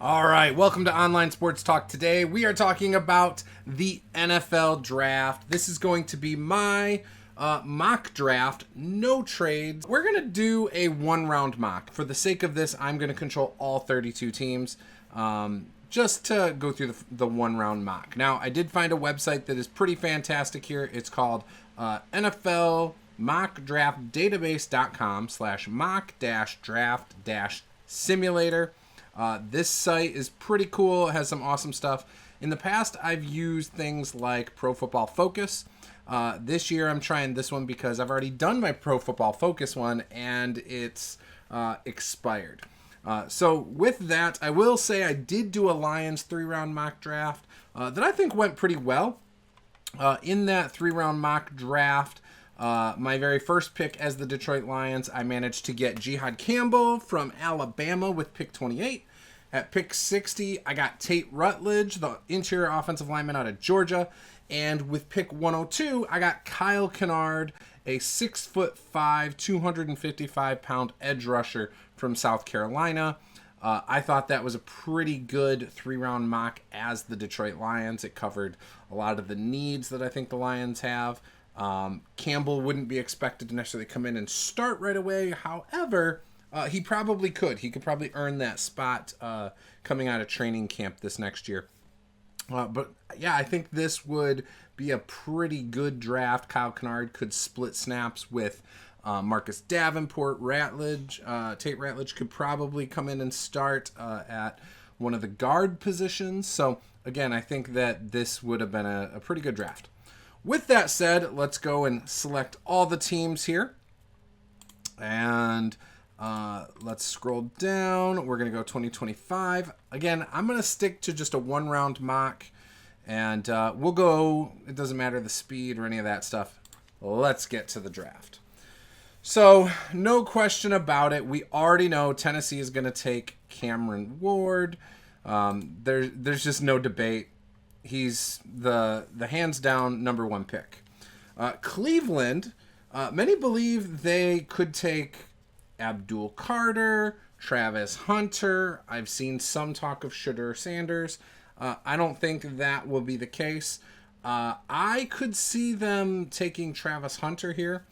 All right, welcome to Online Sports Talk. Today we are talking about the NFL draft. This is going to be my mock draft, no trades. We're going to do a one-round mock. For the sake of this, I'm going to control all 32 teams just to go through the one-round mock. Now, I did find a website that is pretty fantastic here. It's called NFL mockdraft-database.com/mock-draft-simulator. This site is pretty cool. It has some awesome stuff. In the past, I've used things like Pro Football Focus. This year, I'm trying this one because I've already done my Pro Football Focus one, and it's expired. So with that, I will say I did do a Lions 3-round mock draft that I think went pretty well. In that 3-round mock draft, my very first pick as the Detroit Lions, I managed to get Jihad Campbell from Alabama with pick 28. At pick 60, I got Tate Rutledge, the interior offensive lineman out of Georgia. And with pick 102, I got Kyle Kennard, a 6'5", 255-pound edge rusher from South Carolina. I thought that was a pretty good 3-round mock as the Detroit Lions. It covered a lot of the needs that I think the Lions have. Campbell wouldn't be expected to necessarily come in and start right away. However, he probably could. He could probably earn that spot coming out of training camp this next year. But yeah, I think this would be a pretty good draft. Kyle Kennard could split snaps with Marcus Davenport. Tate Ratledge could probably come in and start at one of the guard positions. So again, I think that this would have been a pretty good draft. With that said, let's go and select all the teams here. And let's scroll down. We're going to go 2025. Again, I'm going to stick to just a one-round mock. And we'll go, it doesn't matter the speed or any of that stuff. Let's get to the draft. So, no question about it. We already know Tennessee is going to take Cameron Ward. There's just no debate. He's the hands down number one pick. Cleveland, many believe they could take Abdul Carter, Travis Hunter. I've seen some talk of Shedeur Sanders. I don't think that will be the case. I could see them taking Travis Hunter here.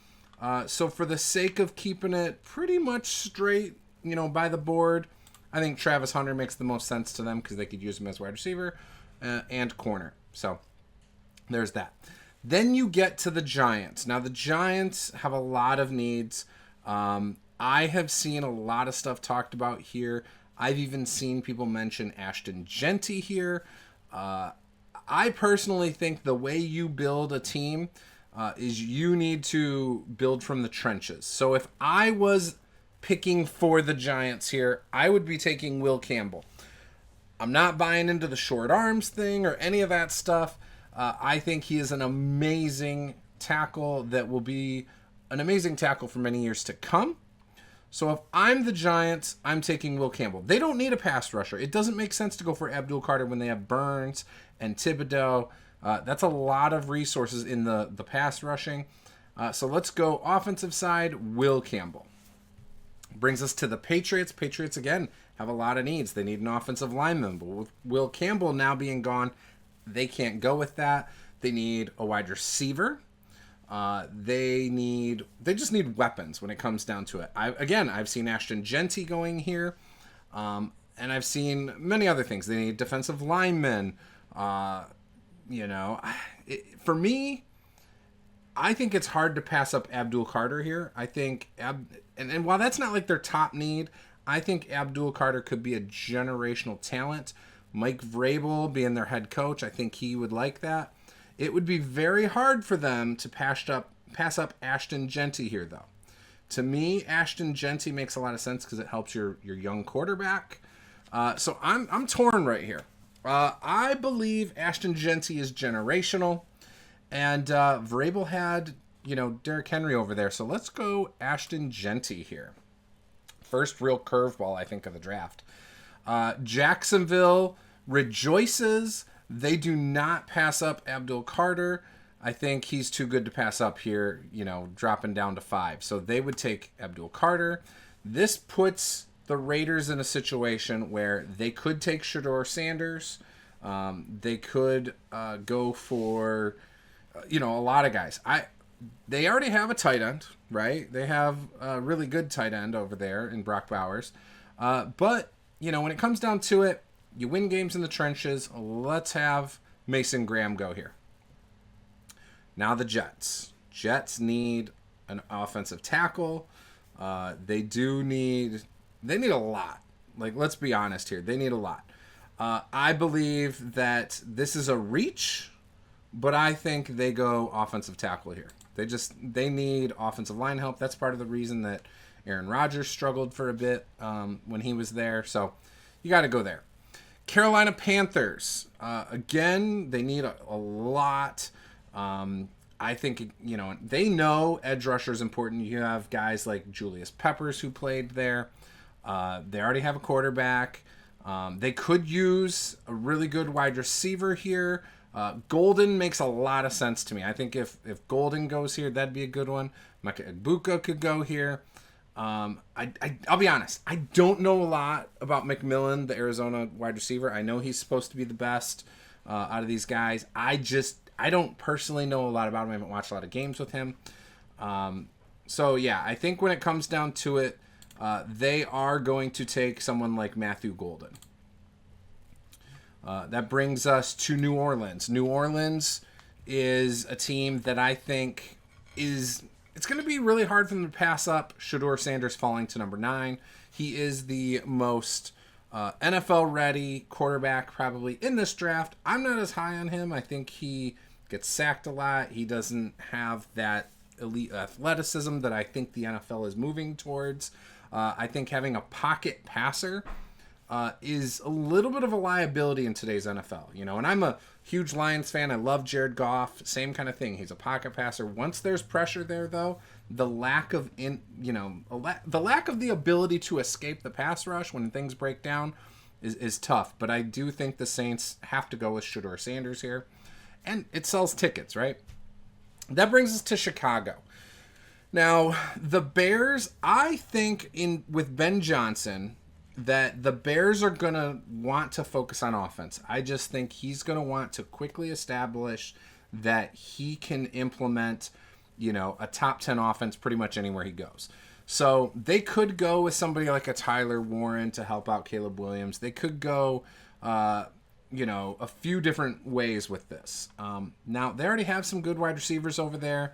So for the sake of keeping it pretty much straight, by the board, I think Travis Hunter makes the most sense to them because they could use him as wide receiver and corner. So there's that. Then you get to the Giants. Now the Giants have a lot of needs. I have seen a lot of stuff talked about here. I've even seen people mention Ashton Jeanty here. I personally think the way you build a team is you need to build from the trenches. So if I was picking for the Giants here, I would be taking Will Campbell. I'm not buying into the short arms thing or any of that stuff. I think he is an amazing tackle that will be an amazing tackle for many years to come. So if I'm the Giants, I'm taking Will Campbell. They don't need a pass rusher. It doesn't make sense to go for Abdul Carter when they have Burns and Thibodeau. That's a lot of resources in the pass rushing. So let's go offensive side, Will Campbell. Brings us to the Patriots. Patriots, again, have a lot of needs. They need an offensive lineman. But with Will Campbell now being gone, they can't go with that. They need a wide receiver. They just need weapons when it comes down to it. I've seen Ashton Jeanty going here. And I've seen many other things. They need defensive linemen. For me, I think it's hard to pass up Abdul Carter here. I think, and while that's not like their top need, I think Abdul Carter could be a generational talent. Mike Vrabel being their head coach, I think he would like that. It would be very hard for them to pass up Ashton Jeanty here, though. To me, Ashton Jeanty makes a lot of sense because it helps your young quarterback. So I'm torn right here. I believe Ashton Jeanty is generational, and Vrabel had Derrick Henry over there. So let's go Ashton Jeanty here. First real curveball, I think, of the draft. Jacksonville rejoices. They do not pass up Abdul Carter. I think he's too good to pass up here, dropping down to 5. So they would take Abdul Carter. This puts the Raiders in a situation where they could take Shedeur Sanders. They could go for, a lot of guys. They already have a tight end, right? They have a really good tight end over there in Brock Bowers. But, when it comes down to it, you win games in the trenches. Let's have Mason Graham go here. Now the Jets. Jets need an offensive tackle. They need a lot. Like, let's be honest here. They need a lot. I believe that this is a reach, but I think they go offensive tackle here. They need offensive line help. That's part of the reason that Aaron Rodgers struggled for a bit when he was there. So you got to go there. Carolina Panthers. Again, they need a lot. I think, they know edge rusher is important. You have guys like Julius Peppers who played there. They already have a quarterback. They could use a really good wide receiver here. Golden makes a lot of sense to me. I think if Golden goes here, that'd be a good one. Micah Egbuka could go here. I'll be honest. I don't know a lot about McMillan, the Arizona wide receiver. I know he's supposed to be the best out of these guys. I don't personally know a lot about him. I haven't watched a lot of games with him. So, yeah, I think when it comes down to it, they are going to take someone like Matthew Golden. That brings us to New Orleans. New Orleans is a team that I think it's going to be really hard for them to pass up Shedeur Sanders falling to number 9. He is the most NFL-ready quarterback probably in this draft. I'm not as high on him. I think he gets sacked a lot. He doesn't have that elite athleticism that I think the NFL is moving towards. I think having a pocket passer is a little bit of a liability in today's NFL, and I'm a huge Lions fan. I love Jared Goff, same kind of thing. He's a pocket passer. Once there's pressure there, though, the lack of the ability to escape the pass rush when things break down is tough. But I do think the Saints have to go with Shedeur Sanders here, and it sells tickets, right? That brings us to Chicago. Now, the Bears, I think with Ben Johnson, that the Bears are going to want to focus on offense. I just think he's going to want to quickly establish that he can implement, a top 10 offense pretty much anywhere he goes. So they could go with somebody like a Tyler Warren to help out Caleb Williams. They could go, a few different ways with this. Now, they already have some good wide receivers over there.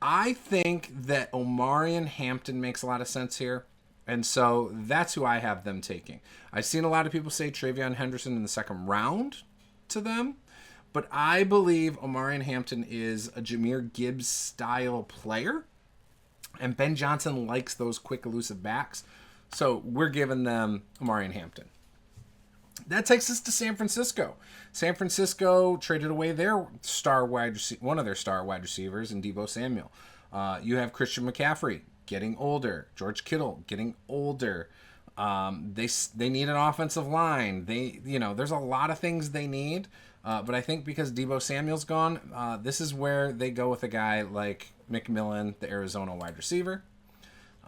I think that Omarion Hampton makes a lot of sense here. And so that's who I have them taking. I've seen a lot of people say Travion Henderson in the second round to them, but I believe Omarion Hampton is a Jahmyr Gibbs style player, and Ben Johnson likes those quick, elusive backs. So we're giving them Omarion Hampton. That takes us to San Francisco. San Francisco traded away one of their star wide receivers in Deebo Samuel. You have Christian McCaffrey getting older. George Kittle getting older. They need an offensive line. There's a lot of things they need. But I think because Deebo Samuel's gone, this is where they go with a guy like McMillan, the Arizona wide receiver.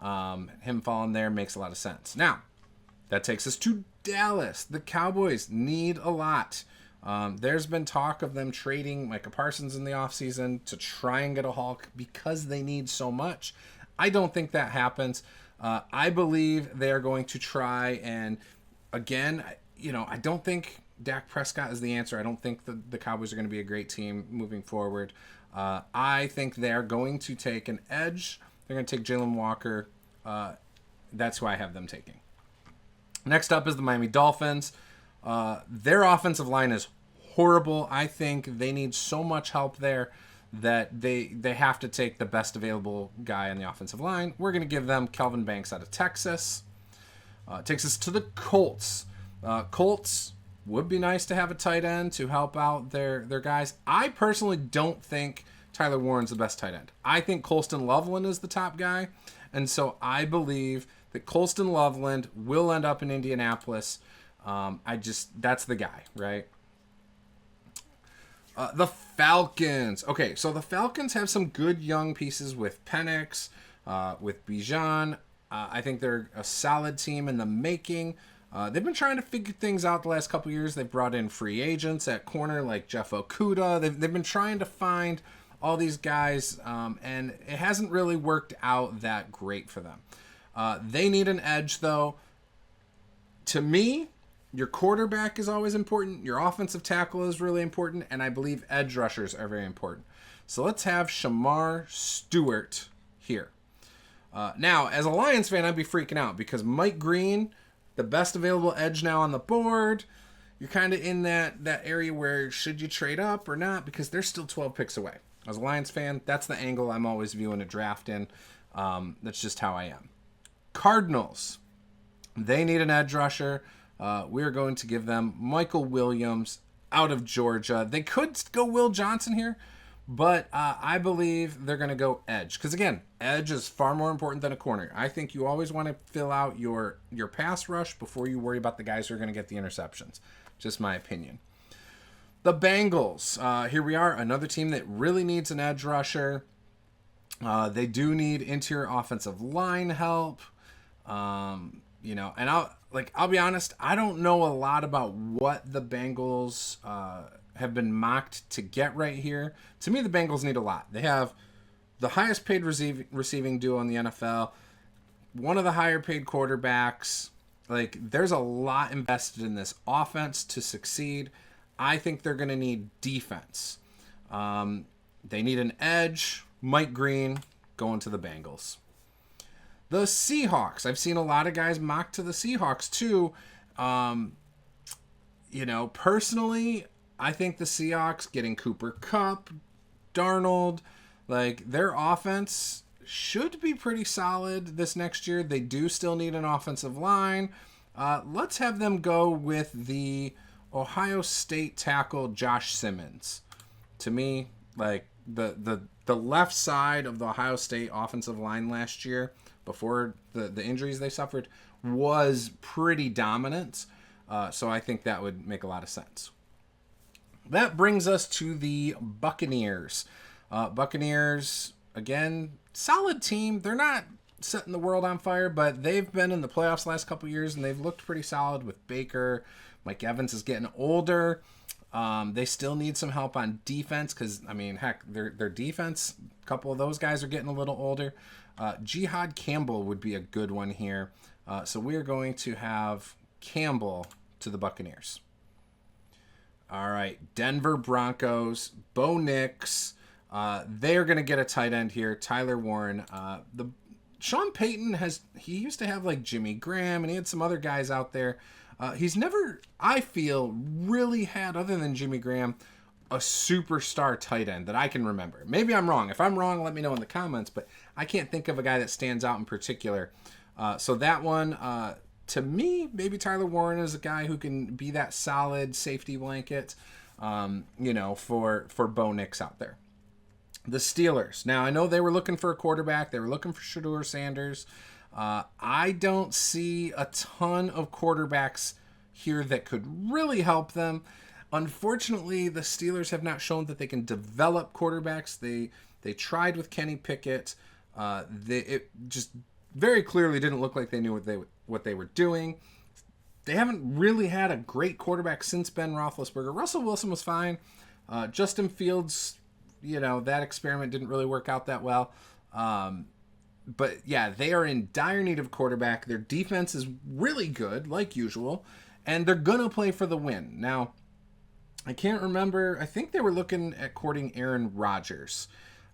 Him falling there makes a lot of sense. Now, that takes us to Dallas. The Cowboys need a lot. There's been talk of them trading Micah Parsons in the offseason to try and get a Hulk because they need so much. I don't think that happens. I believe they're going to try and, again, I don't think Dak Prescott is the answer. I don't think the Cowboys are going to be a great team moving forward. I think they're going to take an edge. They're going to take Jalen Walker. That's who I have them taking. Next up is the Miami Dolphins. Their offensive line is horrible. I think they need so much help there that they have to take the best available guy on the offensive line. We're going to give them Kelvin Banks out of Texas. Takes us to the Colts. Colts would be nice to have a tight end to help out their guys. I personally don't think Tyler Warren's the best tight end. I think Colston Loveland is the top guy. And so I believe that Colston Loveland will end up in Indianapolis. That's the guy, right? The Falcons. Okay, so the Falcons have some good young pieces with Penix, with Bijan. I think they're a solid team in the making. They've been trying to figure things out the last couple years. They've brought in free agents at corner like Jeff Okuda. They've been trying to find all these guys, and it hasn't really worked out that great for them. They need an edge, though. To me, your quarterback is always important. Your offensive tackle is really important. And I believe edge rushers are very important. So let's have Shamar Stewart here. Now, as a Lions fan, I'd be freaking out because Mike Green, the best available edge now on the board, you're kind of in that area where should you trade up or not, because they're still 12 picks away. As a Lions fan, that's the angle I'm always viewing a draft in. That's just how I am. Cardinals, they need an edge rusher. We're going to give them Michael Williams out of Georgia. They could go Will Johnson here, but I believe they're going to go edge. Because, again, edge is far more important than a corner. I think you always want to fill out your pass rush before you worry about the guys who are going to get the interceptions. Just my opinion. The Bengals. Here we are, another team that really needs an edge rusher. They do need interior offensive line help. And I'll be honest, I don't know a lot about what the Bengals have been mocked to get right here. To me, the Bengals need a lot. They have the highest paid receiving duo in the NFL, one of the higher paid quarterbacks. Like, there's a lot invested in this offense to succeed. I think they're going to need defense. They need an edge. Mike Green going to the Bengals. The Seahawks. I've seen a lot of guys mock to the Seahawks too. Personally, I think the Seahawks getting Cooper Kupp, Darnold, like their offense should be pretty solid this next year. They do still need an offensive line. Let's have them go with the Ohio State tackle Josh Simmons. To me, like the left side of the Ohio State offensive line last year, before the injuries they suffered, was pretty dominant. So I think that would make a lot of sense. That brings us to the Buccaneers. Buccaneers, again, solid team. They're not setting the world on fire, but they've been in the playoffs the last couple years, and they've looked pretty solid with Baker. Mike Evans is getting older. They still need some help on defense because, their defense, a couple of those guys are getting a little older. Jihad Campbell would be a good one here. So we are going to have Campbell to the Buccaneers. All right, Denver Broncos, Bo Nix. They are going to get a tight end here, Tyler Warren. Sean Payton he used to have like Jimmy Graham, and he had some other guys out there. He's never, I feel, really had, other than Jimmy Graham, a superstar tight end that I can remember. Maybe I'm wrong. If I'm wrong, let me know in the comments, but I can't think of a guy that stands out in particular. So that one, to me, maybe Tyler Warren is a guy who can be that solid safety blanket, for Bo Nix out there. The Steelers. Now, I know they were looking for a quarterback. They were looking for Shedeur Sanders. I don't see a ton of quarterbacks here that could really help them. Unfortunately, the Steelers have not shown that they can develop quarterbacks. They tried with Kenny Pickett. It just very clearly didn't look like they knew what they were doing. They haven't really had a great quarterback since Ben Roethlisberger. Russell Wilson was fine. Justin Fields, that experiment didn't really work out that well. But yeah, they are in dire need of a quarterback. Their defense is really good, like usual, and they're going to play for the win. Now, I can't remember. I think they were looking at courting Aaron Rodgers.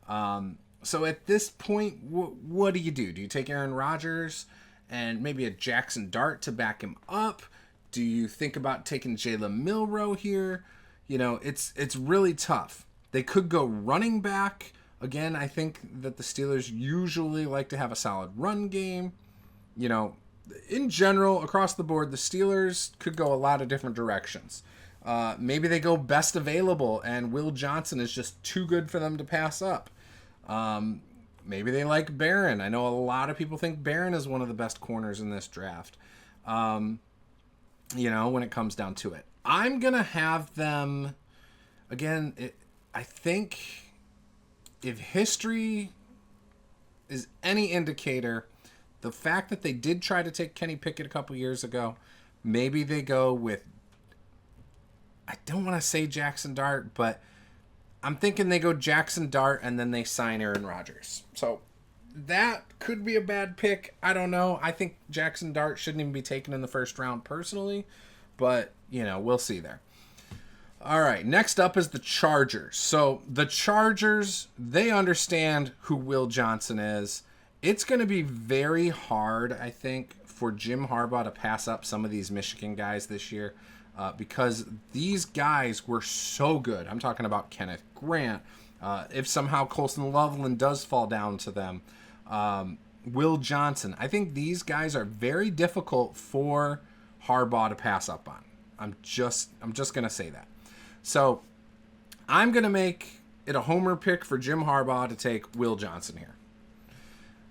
So at this point, what do you do? Do you take Aaron Rodgers and maybe a Jackson Dart to back him up? Do you think about taking Jalen Milroe here? It's really tough. They could go running back. Again, I think that the Steelers usually like to have a solid run game. In general, across the board, the Steelers could go a lot of different directions. Maybe they go best available, and Will Johnson is just too good for them to pass up. Maybe they like Barron. I know a lot of people think Barron is one of the best corners in this draft. When it comes down to it. I'm going to have them, again, I think if history is any indicator, The fact that they did try to take Kenny Pickett a couple years ago, maybe they go with, I don't want to say Jackson Dart, but I'm thinking they go Jackson Dart and then they sign Aaron Rodgers. So that could be a bad pick. I don't know. I think Jackson Dart shouldn't even be taken in the first round personally, but, we'll see there. All right, next up is the Chargers. So the Chargers, they understand who Will Johnson is. It's going to be very hard, I think, for Jim Harbaugh to pass up some of these Michigan guys this year because these guys were so good. I'm talking about Kenneth Grant. If somehow Colston Loveland does fall down to them, Will Johnson. I think these guys are very difficult for Harbaugh to pass up on. I'm just going to say that. So I'm going to make it a homer pick for Jim Harbaugh to take Will Johnson here.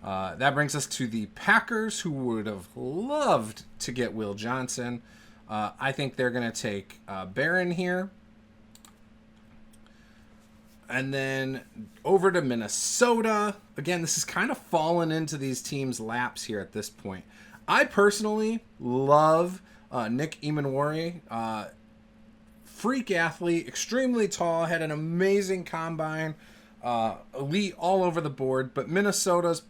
That brings us to the Packers, who would have loved to get Will Johnson. I think they're going to take Barron here. And then over to Minnesota. Again, this is kind of fallen into these teams' laps here at this point. I personally love Nick Emanwari. Freak athlete, extremely tall, had an amazing combine, elite all over the board. But Minnesota's,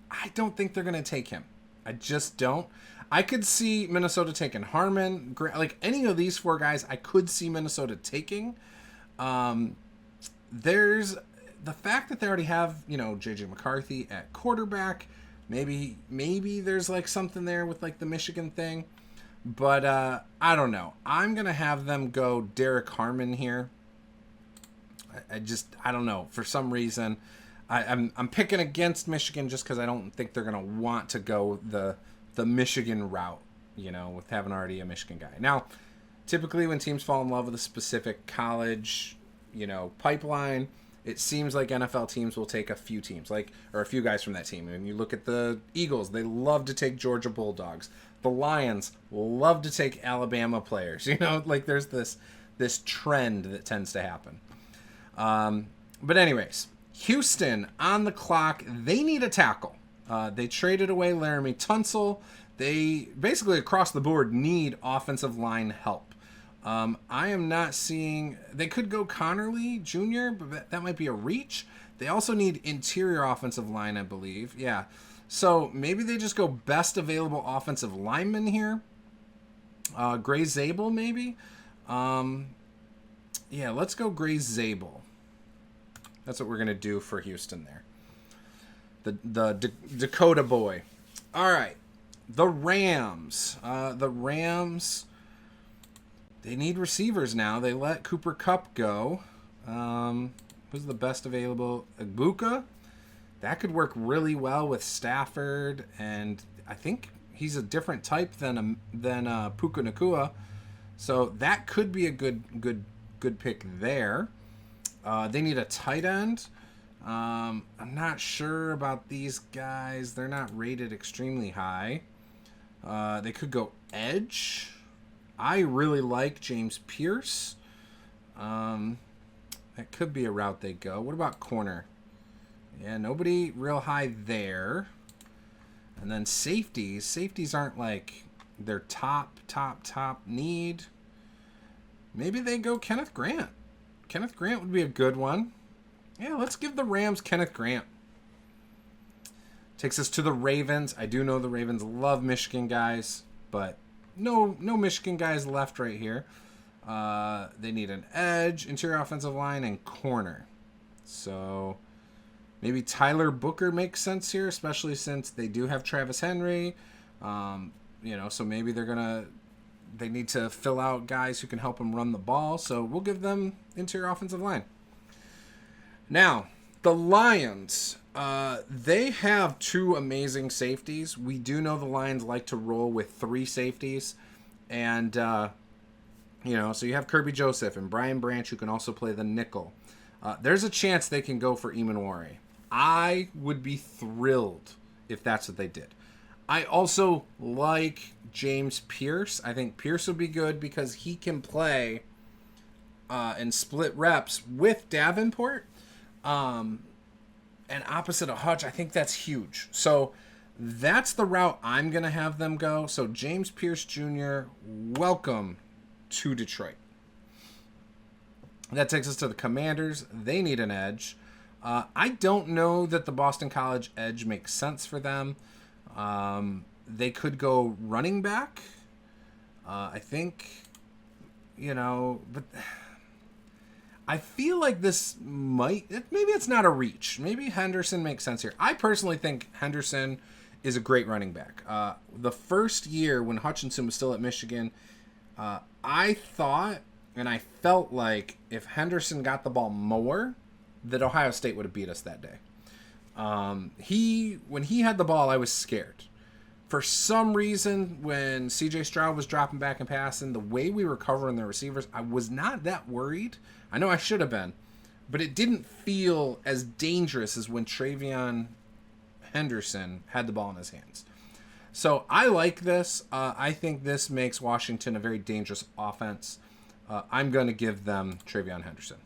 I don't think they're going to take him. I just don't. I could see Minnesota taking Harmon, like any of these four guys. I could see Minnesota taking. There's the fact that they already have, JJ McCarthy at quarterback. Maybe there's like something there with like the Michigan thing. But I don't know. I'm going to have them go Derek Harmon here. I don't know. For some reason, I'm picking against Michigan just because I don't think they're going to want to go the Michigan route, with having already a Michigan guy. Now, typically when teams fall in love with a specific college, pipeline, it seems like NFL teams will take a few teams, or a few guys from that team. And you look at the Eagles, they love to take Georgia Bulldogs. The Lions love to take Alabama players. There's this trend that tends to happen. But anyways, Houston on the clock. They need a tackle. They traded away Laramie Tunsil. They basically across the board need offensive line help. I am not seeing... They could go Connerly Jr., but that might be a reach. They also need interior offensive line, I believe. Yeah. So maybe they just go best available offensive lineman here. Gray Zabel, maybe? Yeah, let's go Gray Zabel. That's what we're going to do for Houston there. The Dakota boy. All right. The Rams. They need receivers now. They let Cooper Kupp go. Who's the best available? Ibuka. That could work really well with Stafford, and I think he's a different type than Puka Nacua. So that could be a good pick there. They need a tight end. I'm not sure about these guys. They're not rated extremely high. They could go edge. I really like James Pierce. That could be a route they go. What about corner? Yeah, nobody real high there. And then safeties. Safeties aren't like their top need. Maybe they go Kenneth Grant. Kenneth Grant would be a good one. Yeah, let's give the Rams Kenneth Grant. Takes us to the Ravens. I do know the Ravens love Michigan guys, but no Michigan guys left right here. They need an edge, interior offensive line, and corner. So maybe Tyler Booker makes sense here, especially since they do have Travis Henry. So maybe they need to fill out guys who can help them run the ball. So we'll give them interior offensive line. Now, the Lions, they have two amazing safeties. We do know the Lions like to roll with three safeties. And, so you have Kirby Joseph and Brian Branch, who can also play the nickel. There's a chance they can go for Emanwari. I would be thrilled if that's what they did. I also like James Pierce. I think Pierce would be good because he can play and split reps with Davenport. And opposite of Hutch, I think that's huge. So That's the route I'm going to have them go. So James Pierce Jr., welcome to Detroit. That takes us to the Commanders. They need an edge. I don't know that the Boston College edge makes sense for them. They could go running back. I think, but I feel like this maybe it's not a reach. Maybe Henderson makes sense here. I personally think Henderson is a great running back. The first year when Hutchinson was still at Michigan, I thought and I felt like if Henderson got the ball more, that Ohio State would have beat us that day. When he had the ball, I was scared. For some reason, when C.J. Stroud was dropping back and passing, the way we were covering the receivers, I was not that worried. I know I should have been, but it didn't feel as dangerous as when Travion Henderson had the ball in his hands. So I like this. I think this makes Washington a very dangerous offense. I'm going to give them Travion Henderson.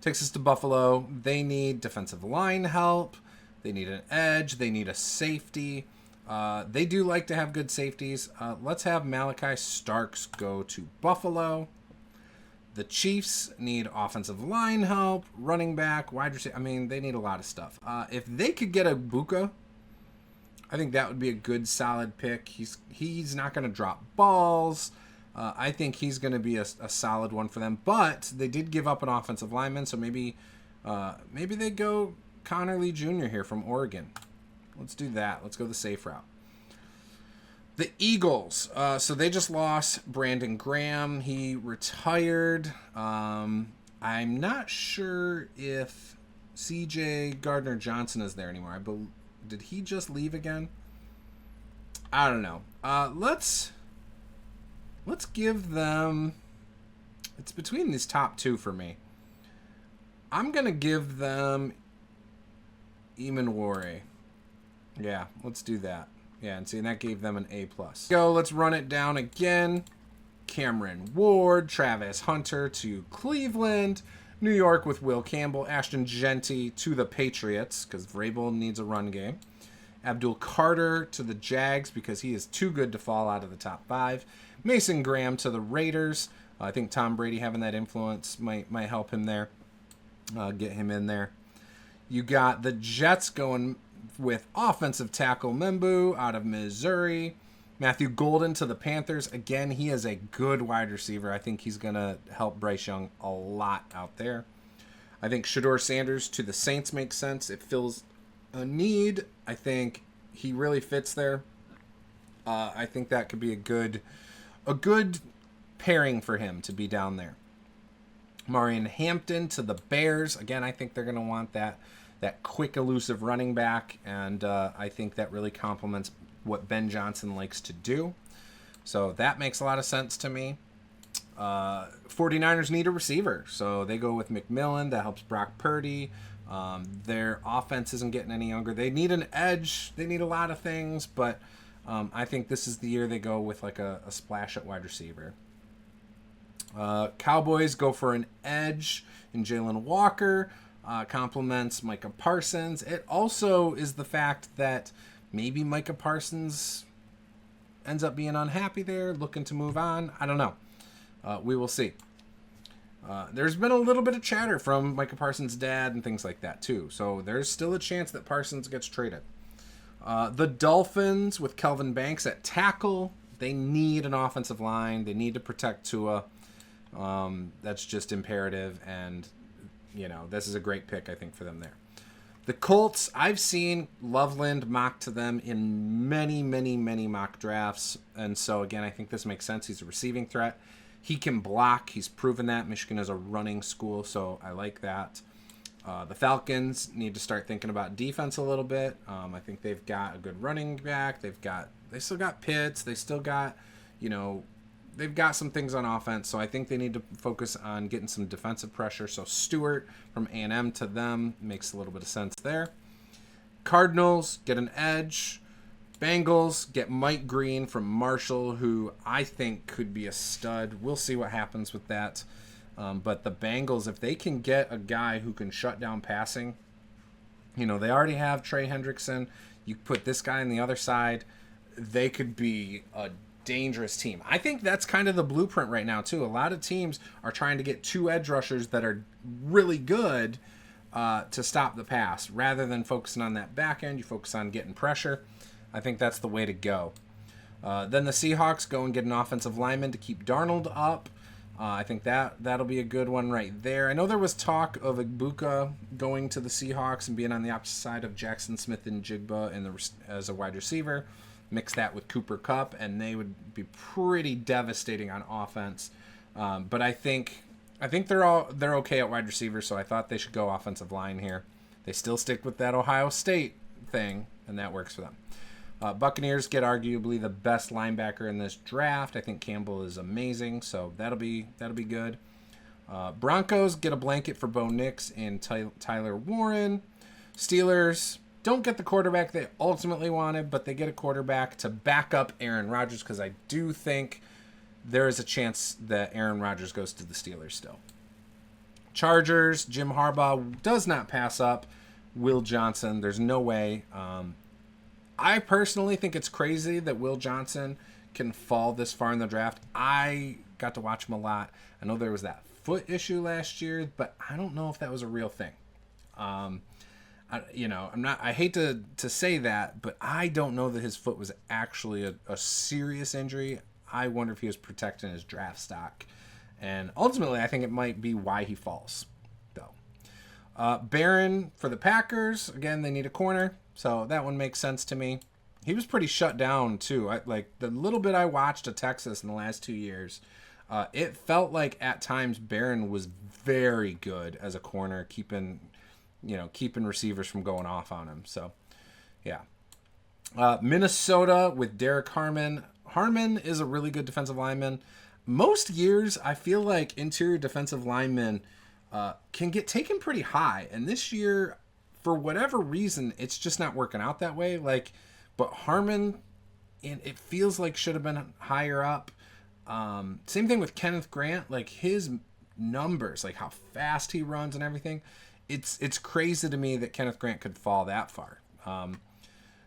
Takes us to Buffalo. They need defensive line help. They need an edge. They need a safety. They do like to have good safeties. Let's have Malachi Starks go to Buffalo. The Chiefs need offensive line help, running back, wide receiver. I mean, they need a lot of stuff. If they could get a Buka, I think that would be a good, solid pick. He's not going to drop balls. I think he's going to be a solid one for them. But they did give up an offensive lineman, so maybe they go Connor Lee Jr. here from Oregon. Let's do that. Let's go the safe route. The Eagles. So they just lost Brandon Graham. He retired. I'm not sure if C.J. Gardner-Johnson is there anymore. Did he just leave again? I don't know. Let's give them... It's between these top two for me. I'm going to give them Eamon Ware. Yeah, let's do that. Yeah, and that gave them an A+. Let's run it down again. Cameron Ward, Travis Hunter to Cleveland. New York with Will Campbell. Ashton Genty to the Patriots because Vrabel needs a run game. Abdul Carter to the Jags because he is too good to fall out of the top 5. Mason Graham to the Raiders. I think Tom Brady having that influence might help him there. Get him in there. You got the Jets going with offensive tackle Membu out of Missouri. Matthew Golden to the Panthers. Again, he is a good wide receiver. I think he's going to help Bryce Young a lot out there. I think Shedeur Sanders to the Saints makes sense. It fills a need. I think he really fits there. I think that could be a good pairing for him to be down there. Marion Hampton to the Bears. Again, I think they're going to want that quick, elusive running back, and I think that really complements what Ben Johnson likes to do. So that makes a lot of sense to me. 49ers need a receiver, so they go with McMillan. That helps Brock Purdy. Their offense isn't getting any younger. They need an edge. They need a lot of things, but I think this is the year they go with like a splash at wide receiver. Cowboys go for an edge in Jalen Walker. Compliments Micah Parsons. It also is the fact that maybe Micah Parsons ends up being unhappy there, looking to move on. I don't know. We will see. There's been a little bit of chatter from Micah Parsons' dad and things like that too. So there's still a chance that Parsons gets traded. The Dolphins with Kelvin Banks at tackle. They need an offensive line. They need to protect Tua. That's just imperative, and this is a great pick, I think, for them there. The Colts, I've seen Loveland mocked to them in many, many, many mock drafts. And so, again, I think this makes sense. He's a receiving threat. He can block. He's proven that. Michigan is a running school, so I like that. The Falcons need to start thinking about defense a little bit. I think they've got a good running back. They still got Pitts. They still got, they've got some things on offense, so I think they need to focus on getting some defensive pressure. So Stewart from A&M to them makes a little bit of sense there. Cardinals get an edge. Bengals get Mike Green from Marshall, who I think could be a stud. We'll see what happens with that. But the Bengals, if they can get a guy who can shut down passing, They already have Trey Hendrickson. You put this guy on the other side, they could be a dangerous team. I think that's kind of the blueprint right now, too. A lot of teams are trying to get 2 edge rushers that are really good to stop the pass. Rather than focusing on that back end, you focus on getting pressure. I think that's the way to go. Then the Seahawks go and get an offensive lineman to keep Darnold up. I think that'll be a good one right there. I know there was talk of Ibuka going to the Seahawks and being on the opposite side of Jackson Smith and Jigba as a wide receiver. Mix that with Cooper Kupp, and they would be pretty devastating on offense. But I think they're okay at wide receiver, so I thought they should go offensive line here. They still stick with that Ohio State thing, and that works for them. Buccaneers get arguably the best linebacker in this draft. I think Campbell is amazing, so that'll be good. Broncos get a blanket for Bo Nix and Tyler Warren. Steelers don't get the quarterback they ultimately wanted, but they get a quarterback to back up Aaron Rodgers, because I do think there is a chance that Aaron Rodgers goes to the Steelers still. Chargers, Jim Harbaugh does not pass up Will Johnson. There's no way. I personally think it's crazy that Will Johnson can fall this far in the draft. I got to watch him a lot. I know there was that foot issue last year, but I don't know if that was a real thing. I hate to say that, but I don't know that his foot was actually a serious injury. I wonder if he was protecting his draft stock. And ultimately, I think it might be why he falls, though. Barron for the Packers. Again, they need a corner. So that one makes sense to me. He was pretty shut down, too. Like the little bit I watched of Texas in the last 2 years, it felt like at times Barron was very good as a corner, keeping receivers from going off on him. So, yeah. Minnesota with Derek Harmon. Harmon is a really good defensive lineman. Most years, I feel like interior defensive linemen can get taken pretty high. And this year, for whatever reason, it's just not working out that way. But Harmon, it feels like should have been higher up. Same thing with Kenneth Grant. Like his numbers, like how fast he runs and everything. It's crazy to me that Kenneth Grant could fall that far.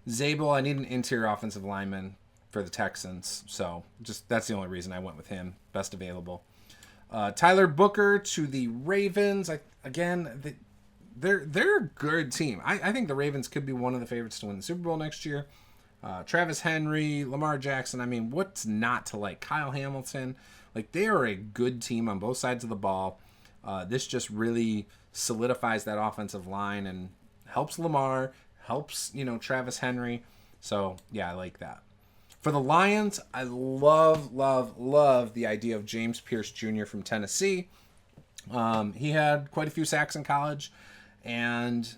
Zabel, I need an interior offensive lineman for the Texans. So that's the only reason I went with him. Best available. Tyler Booker to the Ravens. They're a good team. I think the Ravens could be one of the favorites to win the Super Bowl next year. Travis Henry, Lamar Jackson. I mean, what's not to like? Kyle Hamilton. Like, they are a good team on both sides of the ball. This just really solidifies that offensive line and helps Lamar, helps, Travis Henry. So, yeah, I like that. For the Lions, I love the idea of James Pierce Jr. from Tennessee. He had quite a few sacks in college. And,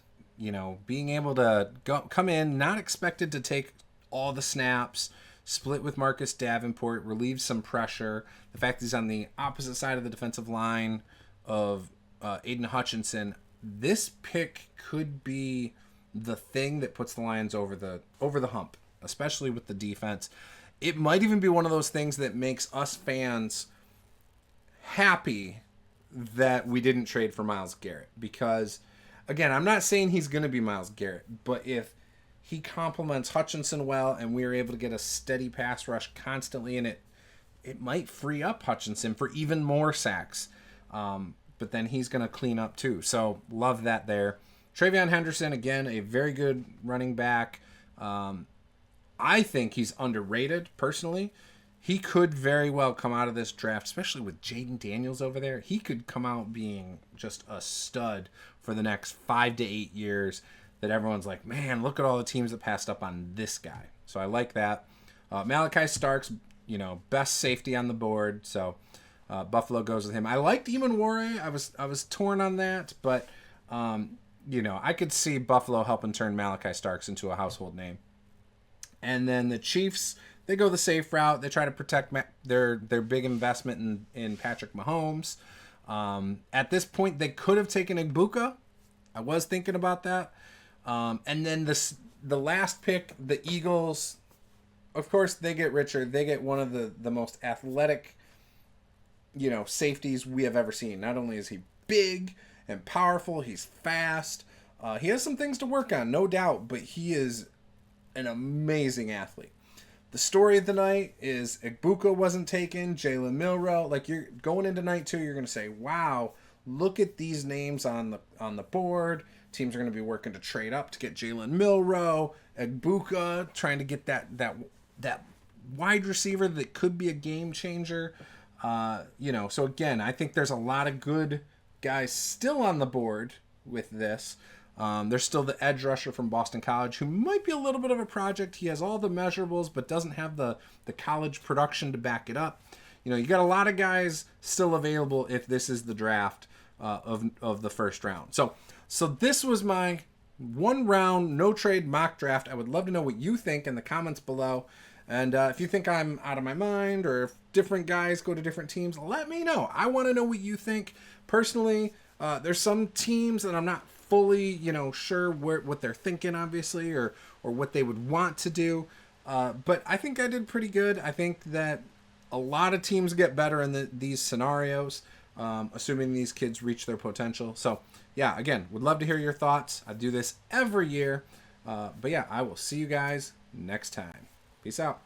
being able to come in, not expected to take all the snaps, split with Marcus Davenport, relieve some pressure. The fact he's on the opposite side of the defensive line of Aiden Hutchinson, this pick could be the thing that puts the Lions over the hump, especially with the defense. It might even be one of those things that makes us fans happy that we didn't trade for Myles Garrett, because again, I'm not saying he's going to be Myles Garrett, but if he complements Hutchinson well and we are able to get a steady pass rush constantly in it might free up Hutchinson for even more sacks. But then he's going to clean up too. So love that there. Travion Henderson, again, a very good running back. I think he's underrated personally. He could very well come out of this draft, especially with Jaden Daniels over there. He could come out being just a stud for the next 5 to 8 years, that everyone's like, man, look at all the teams that passed up on this guy. So I like that. Malachi Starks, best safety on the board. So Buffalo goes with him. I liked Eamon Warre. I was torn on that, but I could see Buffalo helping turn Malachi Starks into a household name. And then the Chiefs, they go the safe route. They try to protect their big investment in Patrick Mahomes. At this point, they could have taken Ibuka. I was thinking about that. And then the last pick, the Eagles, of course, they get Richard. They get one of the most athletic, safeties we have ever seen. Not only is he big and powerful, he's fast. He has some things to work on, no doubt, but he is an amazing athlete. The story of the night is Igbuka wasn't taken, Jalen Milroe. Like, you're going into night 2, you're going to say, wow, look at these names on the board. Teams are going to be working to trade up to get Jalen Milroe, Igbuka, trying to get that wide receiver that could be a game changer. So again, I think there's a lot of good guys still on the board with this. There's still the edge rusher from Boston College who might be a little bit of a project. He has all the measurables but doesn't have the college production to back it up. You got a lot of guys still available if this is the draft of the first round. So this was my 1 round no trade mock draft. I would love to know what you think in the comments below. And if you think I'm out of my mind, or if different guys go to different teams, let me know. I want to know what you think. Personally, there's some teams that I'm not fully, sure what they're thinking, obviously, or what they would want to do. But I think I did pretty good. I think that a lot of teams get better in these scenarios, assuming these kids reach their potential. So, yeah, again, would love to hear your thoughts. I do this every year. But, yeah, I will see you guys next time. Peace out.